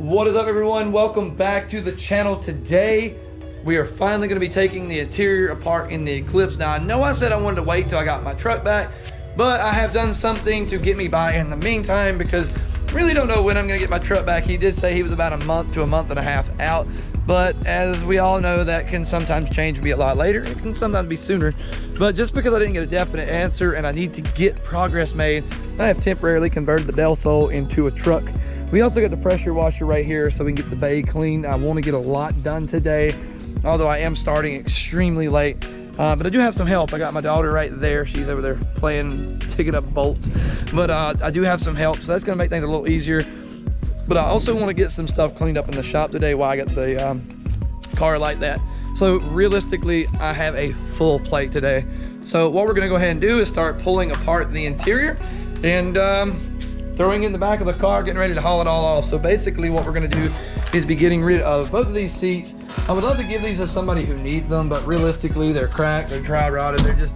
What is up, everyone? Welcome back to the channel. Today we are finally going to be taking the interior apart in the Eclipse. Now I know I said I wanted to wait till I got my truck back, but I have done something to get me by in the meantime because I really don't know when I'm going to get my truck back. He did say he was about a month to a month and a half out, but as we all know, that can sometimes change and be a lot later. It can sometimes be sooner, but just because I didn't get a definite answer and I need to get progress made, I have temporarily converted the delsol into a truck. We also got the pressure washer right here so we can get the bay clean. I want to get a lot done today, although I am starting extremely late. But I do have some help. I got my daughter right there. She's over there playing, picking up bolts. But I do have some help, so that's going to make things a little easier. But I also want to get some stuff cleaned up in the shop today while I got the car like that. So realistically, I have a full plate today. So what we're going to go ahead and do is start pulling apart the interior and throwing it in the back of the car, getting ready to haul it all off. So basically what we're gonna do is be getting rid of both of these seats. I would love to give these to somebody who needs them, but realistically they're cracked, they're dry rotted, they're just,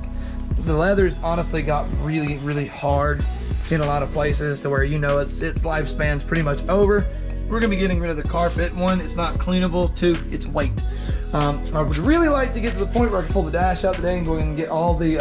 the leather's honestly got really, really hard in a lot of places to where, you know, its lifespan's pretty much over. We're gonna be getting rid of the carpet. One, it's not cleanable. Two, it's weight. I would really like to get to the point where I can pull the dash out today and go and get all the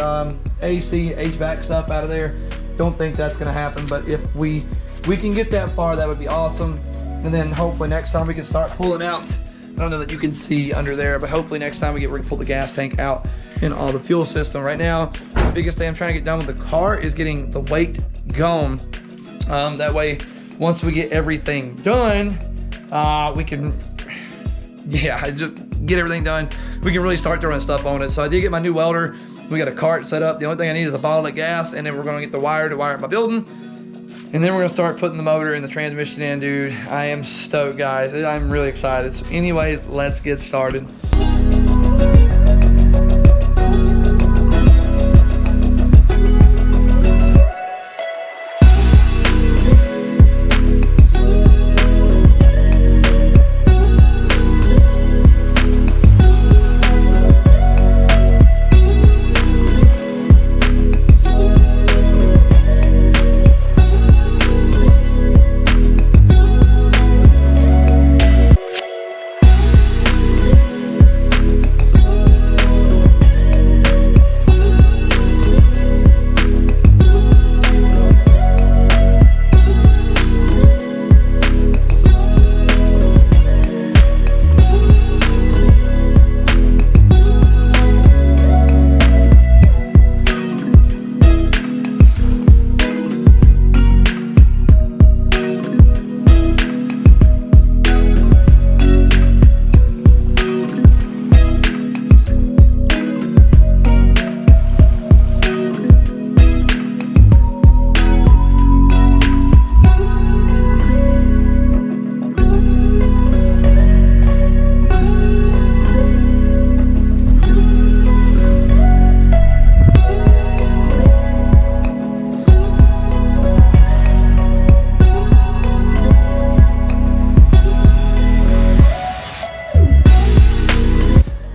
AC, HVAC stuff out of there. Don't think that's gonna happen, but if we can get that far, that would be awesome. And then hopefully next time we can start pulling out, I don't know that you can see under there, but hopefully next time we're gonna pull the gas tank out and all the fuel system. Right now, the biggest thing I'm trying to get done with the car is getting the weight gone. That way, once we get everything done, we can, just get everything done. We can really start throwing stuff on it. So I did get my new welder. We got a cart set up. The only thing I need is a bottle of gas, and then we're gonna get the wire to wire up my building. And then we're gonna start putting the motor and the transmission in, dude. I am stoked, guys. I'm really excited. So anyways, let's get started.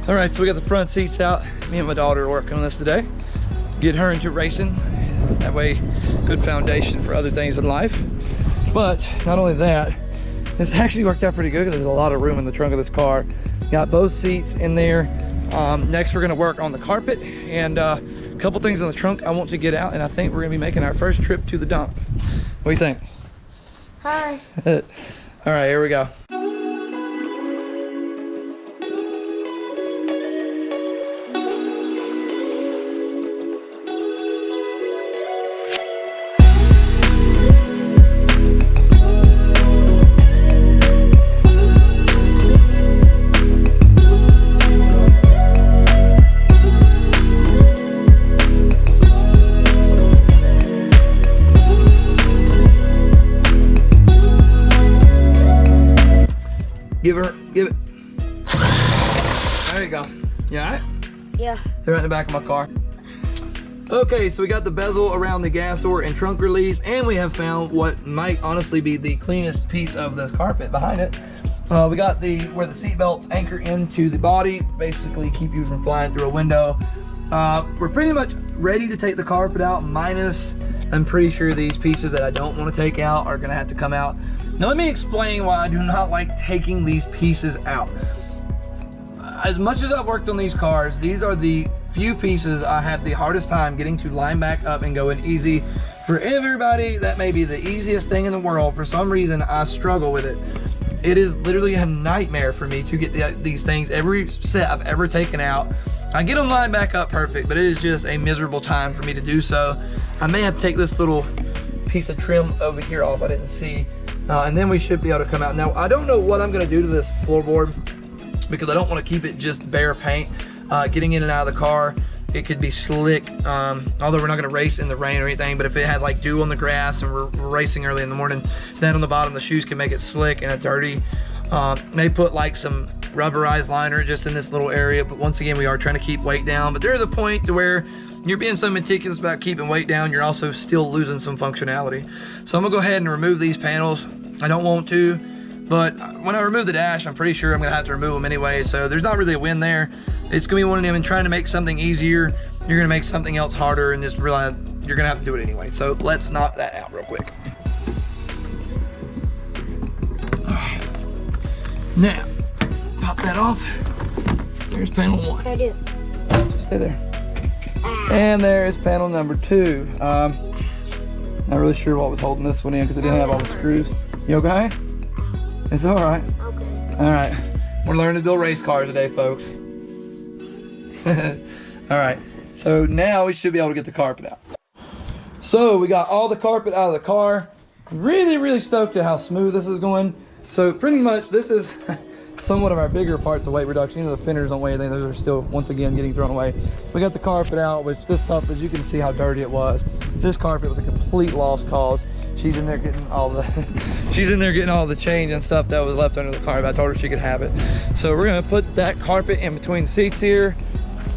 All right, so we got the front seats out. Me and my daughter are working on this today. Get her into racing. That way, good foundation for other things in life. But not only that, this actually worked out pretty good because there's a lot of room in the trunk of this car. Got both seats in there. Next, we're gonna work on the carpet and a couple things in the trunk I want to get out, and I think we're gonna be making our first trip to the dump. What do you think? Hi. All right, here we go. Give it. There you go. You all right? Yeah. They're in the back of my car. Okay, so we got the bezel around the gas door and trunk release, and we have found what might honestly be the cleanest piece of this carpet behind it. We got where the seat belts anchor into the body, basically keep you from flying through a window. We're pretty much ready to take the carpet out, minus I'm pretty sure these pieces that I don't want to take out are gonna have to come out. Now let me explain why I do not like taking these pieces out. As much as I've worked on these cars, these are the few pieces I have the hardest time getting to line back up and going easy. For everybody, that may be the easiest thing in the world. For some reason, I struggle with it. It is literally a nightmare for me to get these things, every set I've ever taken out. I get them lined back up perfect, but it is just a miserable time for me to do so. I may have to take this little piece of trim over here off I didn't see, and then we should be able to come out. Now, I don't know what I'm gonna do to this floorboard, because I don't want to keep it just bare paint. Getting in and out of the car, it could be slick, although we're not going to race in the rain or anything, but if it has like dew on the grass and we're racing early in the morning, then on the bottom the shoes can make it slick and dirty. May put like some rubberized liner just in this little area, but once again, we are trying to keep weight down. But there's a point to where you're being so meticulous about keeping weight down, you're also still losing some functionality. So I'm gonna go ahead and remove these panels. I don't want to, but when I remove the dash, I'm pretty sure I'm gonna have to remove them anyway, so there's not really a win there. It's gonna be one of them, and trying to make something easier, you're gonna make something else harder and just realize you're gonna have to do it anyway. So let's knock that out real quick. Now, pop that off. There's panel one. What do I do? Stay there. And there is panel number two. Not really sure what was holding this one in because it didn't have all the screws. You okay? It's all right. Okay. All right. We're learning to build race cars today, folks. All right. So now we should be able to get the carpet out. So we got all the carpet out of the car. Really, really stoked at how smooth this is going. So pretty much this is somewhat of our bigger parts of weight reduction. You know, the fenders don't weigh anything. Those are still, once again, getting thrown away. We got the carpet out, which this tough, as you can see how dirty it was. This carpet was a complete lost cause. She's in there getting all the she's in there getting all the change and stuff that was left under the carpet. I told her she could have it. So we're gonna put that carpet in between the seats here.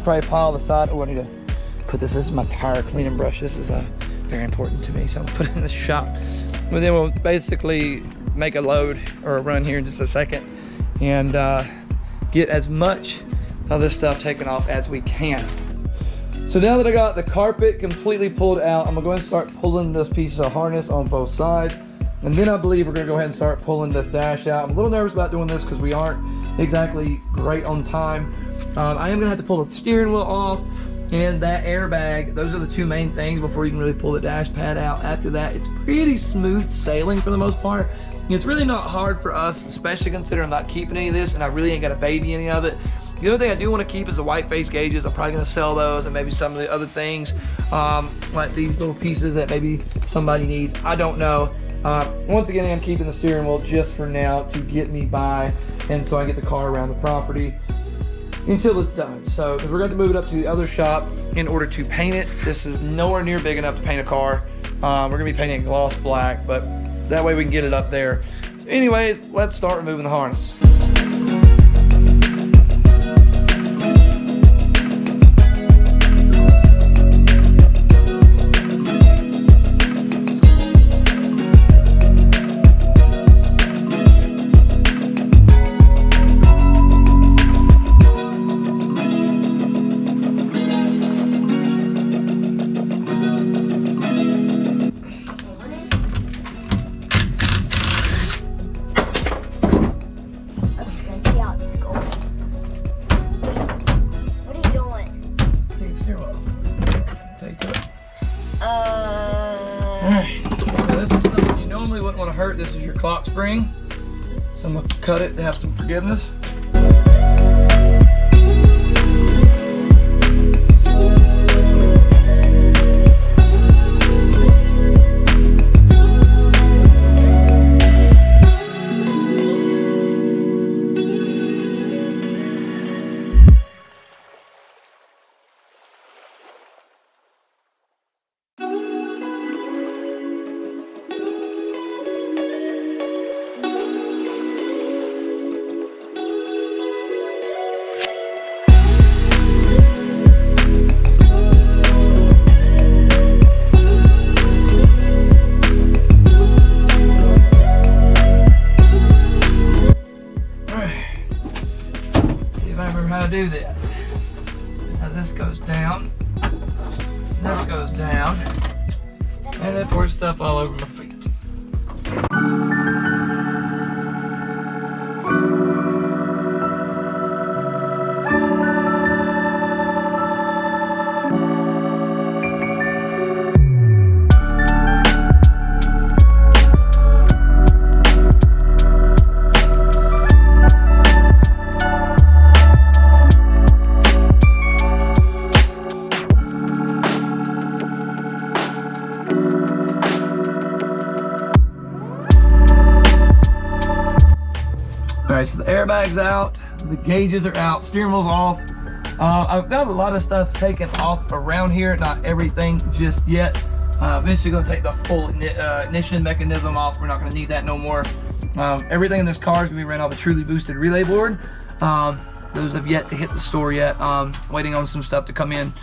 Probably pile the side. Oh, I need to put this. This is my tire cleaning brush. This is very important to me, so I'm gonna put it in the shop. But then we'll basically make a load or a run here in just a second and get as much of this stuff taken off as we can. So now that I got the carpet completely pulled out, I'm gonna go ahead and start pulling this piece of harness on both sides. And then I believe we're gonna go ahead and start pulling this dash out. I'm a little nervous about doing this because we aren't exactly great on time. I am gonna have to pull the steering wheel off and that airbag. Those are the two main things before you can really pull the dash pad out. After that, it's pretty smooth sailing for the most part. It's really not hard for us, especially considering I'm not keeping any of this and I really ain't got to baby any of it. The other thing I do want to keep is the white face gauges. I'm probably going to sell those and maybe some of the other things, like these little pieces that maybe somebody needs. I don't know. Once again, I'm keeping the steering wheel just for now to get me by and so I can get the car around the property until it's done. So we're going to move it up to the other shop in order to paint it. This is nowhere near big enough to paint a car. We're going to be painting it gloss black, but that way we can get it up there. So anyways, let's start removing the harness. This is your clock spring, so I'm gonna cut it to have some forgiveness. Do this. Now this goes down, this goes down, and then pour stuff all over my feet. All right, so the airbag's out, the gauges are out, steering wheel's off. I've got a lot of stuff taken off around here, not everything just yet. Eventually gonna take the full ignition mechanism off. We're not gonna need that no more. Everything in this car is gonna be ran off a truly boosted relay board. Those have yet to hit the store yet. Waiting on some stuff to come in.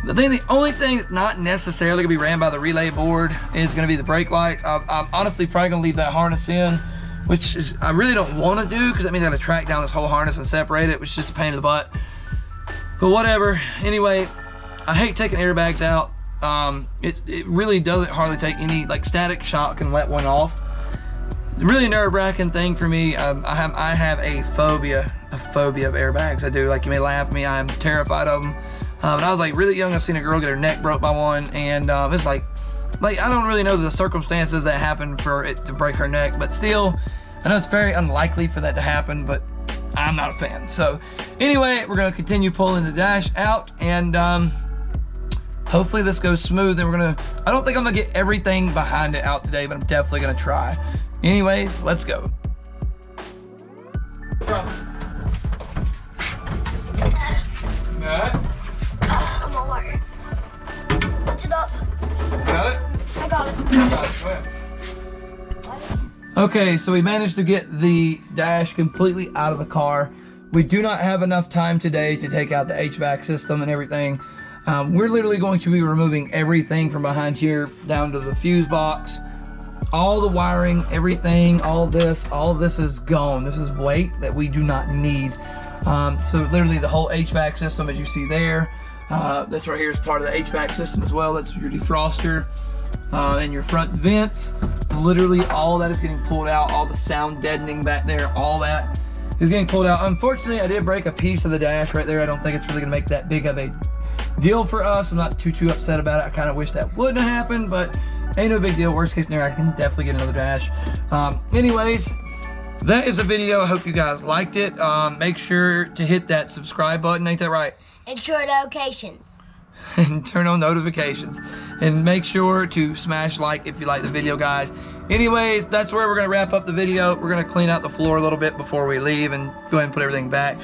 The only thing that's not necessarily gonna be ran by the relay board is gonna be the brake lights. I'm honestly probably gonna leave that harness in, which is I really don't want to do because that means I gotta track down this whole harness and separate it, which is just a pain in the butt. But whatever. Anyway, I hate taking airbags out. It really doesn't hardly take any, like static shock can let one off. Really nerve-wracking thing for me. I have a phobia of airbags. I do. Like, you may laugh at me, I am terrified of them. When I was like really young, I seen a girl get her neck broke by one, and it's like I don't really know the circumstances that happened for it to break her neck, but still, I know it's very unlikely for that to happen, but I'm not a fan. So anyway, we're gonna continue pulling the dash out, and hopefully this goes smooth. And I don't think I'm gonna get everything behind it out today, but I'm definitely gonna try. Anyways, let's go. Alright. I'm on water. Lift it up. Got it? I got it. Got it. Go ahead. Okay, so we managed to get the dash completely out of the car. We do not have enough time today to take out the HVAC system and everything. We're literally going to be removing everything from behind here down to the fuse box. All the wiring, everything, all this is gone. This is weight that we do not need. So literally the whole HVAC system, as you see there, this right here is part of the HVAC system as well. That's your defroster and your front vents. Literally all that is getting pulled out. All the sound deadening back there, all that is getting pulled out. Unfortunately, I did break a piece of the dash right there. I don't think it's really gonna make that big of a deal for us. I'm not too upset about it. I kind of wish that wouldn't have happened, but ain't no big deal. Worst case scenario, I can definitely get another dash. Anyways, that is the video. I hope you guys liked it. Make sure to hit that subscribe button. Ain't that right? And short notifications. And turn on notifications. And make sure to smash like if you like the video, guys. Anyways, that's where we're going to wrap up the video. We're going to clean out the floor a little bit before we leave and go ahead and put everything back.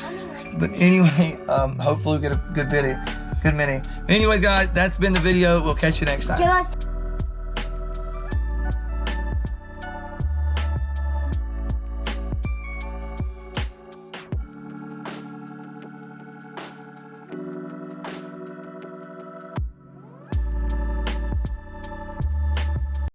But anyway, hopefully we'll get a good video. Good mini. Anyways, guys, that's been the video. We'll catch you next time.